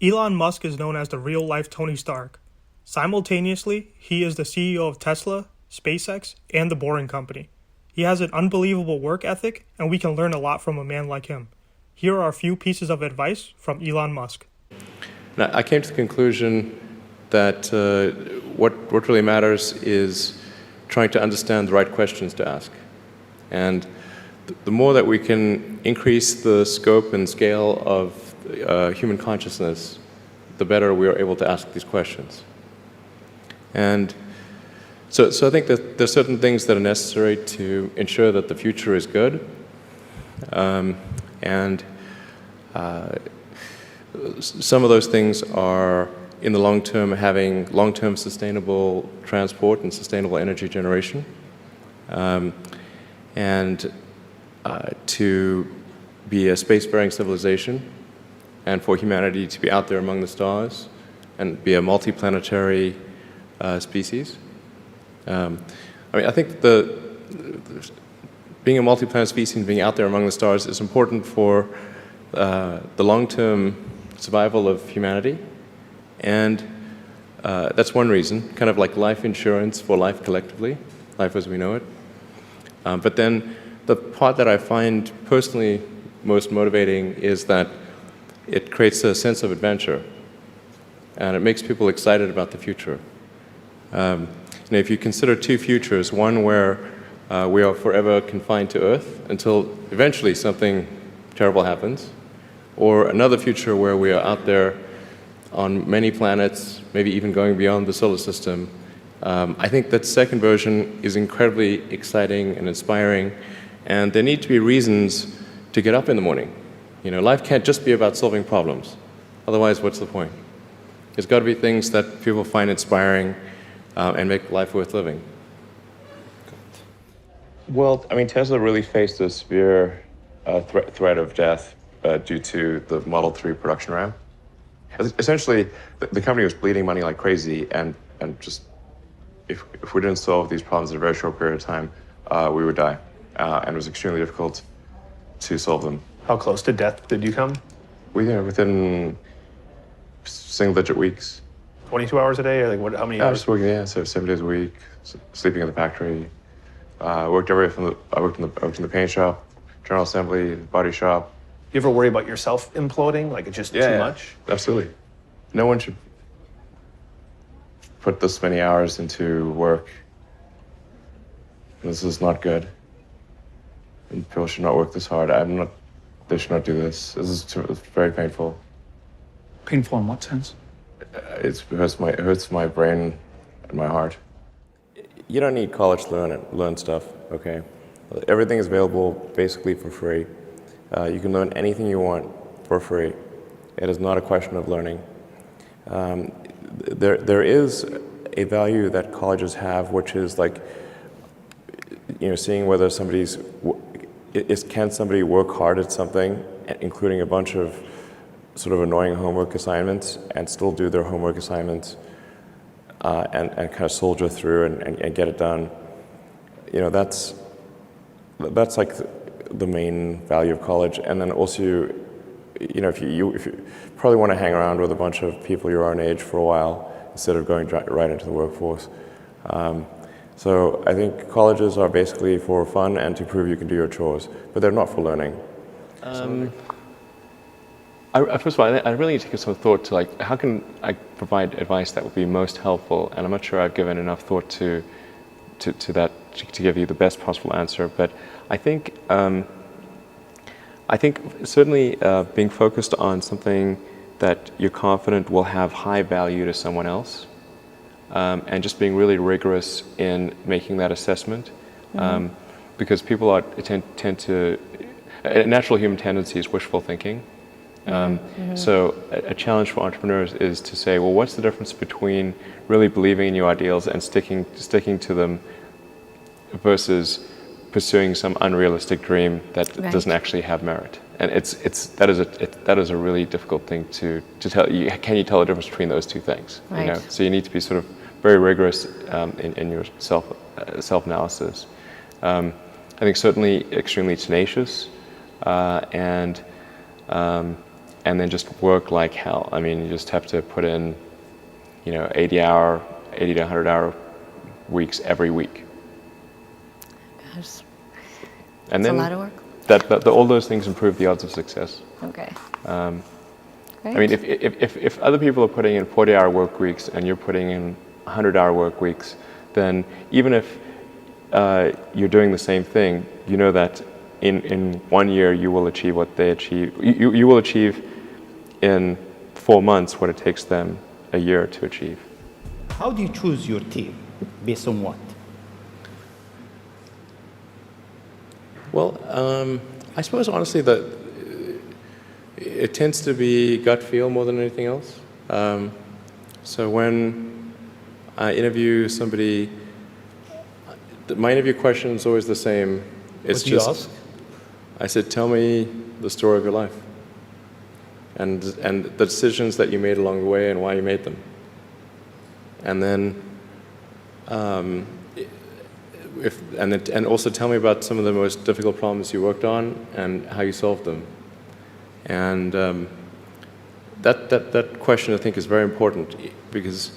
Elon Musk is known as the real-life Tony Stark. Simultaneously, he is the CEO of Tesla, SpaceX, and The Boring Company. He has an unbelievable work ethic, and we can learn a lot from a man like him. Here are a few pieces of advice from Elon Musk. Now, I came to the conclusion that what really matters is trying to understand the right questions to ask. And the more that we can increase the scope and scale of human consciousness, the better we are able to ask these questions. And so I think that there's certain things that are necessary to ensure that the future is good. Some of those things are, in the long term, having long-term sustainable transport and sustainable energy generation, to be a spacefaring civilization, and for humanity to be out there among the stars and be a multiplanetary species. I think being a multi-planet species and being out there among the stars is important for the long-term survival of humanity, and that's one reason, kind of like life insurance for life collectively, life as we know it. But then the part that I find personally most motivating is that it creates a sense of adventure, and it makes people excited about the future. If you consider two futures, one where we are forever confined to Earth until eventually something terrible happens, or another future where we are out there on many planets, maybe even going beyond the solar system, I think that second version is incredibly exciting and inspiring, and there need to be reasons to get up in the morning. Life can't just be about solving problems. Otherwise, what's the point? There's got to be things that people find inspiring and make life worth living. Well, Tesla really faced a severe threat of death due to the Model 3 production ramp. Essentially, the company was bleeding money like crazy, and just if we didn't solve these problems in a very short period of time, we would die. And it was extremely difficult to solve them. How close to death did you come? Within single-digit weeks. 22 hours a day, or how many I hours? was working, so 7 days a week, sleeping in the factory. I worked in the paint shop, general assembly, body shop. You ever worry about yourself imploding? Like it's just too much? Absolutely. No one should put this many hours into work. This is not good. And people should not work this hard. They should not do this. It's very painful. Painful in what sense? It hurts my brain and my heart. You don't need college to learn stuff, okay? Everything is available basically for free. You can learn anything you want for free. It is not a question of learning. There is a value that colleges have, which is like, seeing whether can somebody work hard at something, including a bunch of sort of annoying homework assignments, and still do their homework assignments and kind of soldier through and get it done. That's like the main value of college. And then also, if you probably want to hang around with a bunch of people your own age for a while instead of going right into the workforce. So I think colleges are basically for fun and to prove you can do your chores, but they're not for learning. First of all, I really need to give some thought to how can I provide advice that would be most helpful, and I'm not sure I've given enough thought to that to give you the best possible answer. But I think certainly being focused on something that you're confident will have high value to someone else, and just being really rigorous in making that assessment, because people tend to a natural human tendency is wishful thinking. So a challenge for entrepreneurs is to say, well, what's the difference between really believing in your ideals and sticking to them versus pursuing some unrealistic dream that doesn't actually have merit? And that is a really difficult thing to tell you. Can you tell the difference between those two things? Right. So you need to be sort of very rigorous in your self-analysis. I think certainly extremely tenacious, and and then just work like hell. I mean, you just have to put in, 80 to 100 hour weeks every week. Gosh, And it's then a lot of work. all those things improve the odds of success. Okay. I mean, if other people are putting in 40-hour work weeks and you're putting in 100-hour work weeks, then even if you're doing the same thing, you know that in 1 year you will achieve what they achieve. You will achieve in 4 months what it takes them a year to achieve. How do you choose your team? Based on what? Well, I suppose honestly that it tends to be gut feel more than anything else. So when I interview somebody, my interview question is always the same. It's What do you just, ask? I said, tell me the story of your life, and the decisions that you made along the way and why you made them. And then, and also tell me about some of the most difficult problems you worked on and how you solved them. And that question, I think, is very important, because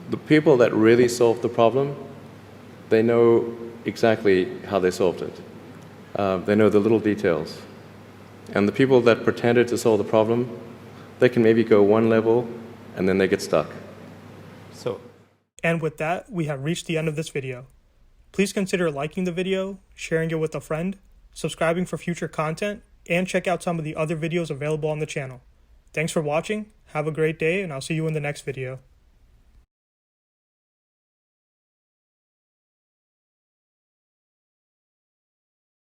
the people that really solved the problem, they know exactly how they solved it. They know the little details. And the people that pretended to solve the problem, they can maybe go one level and then they get stuck. And with that, we have reached the end of this video. Please consider liking the video, sharing it with a friend, subscribing for future content, and check out some of the other videos available on the channel. Thanks for watching, have a great day, and I'll see you in the next video.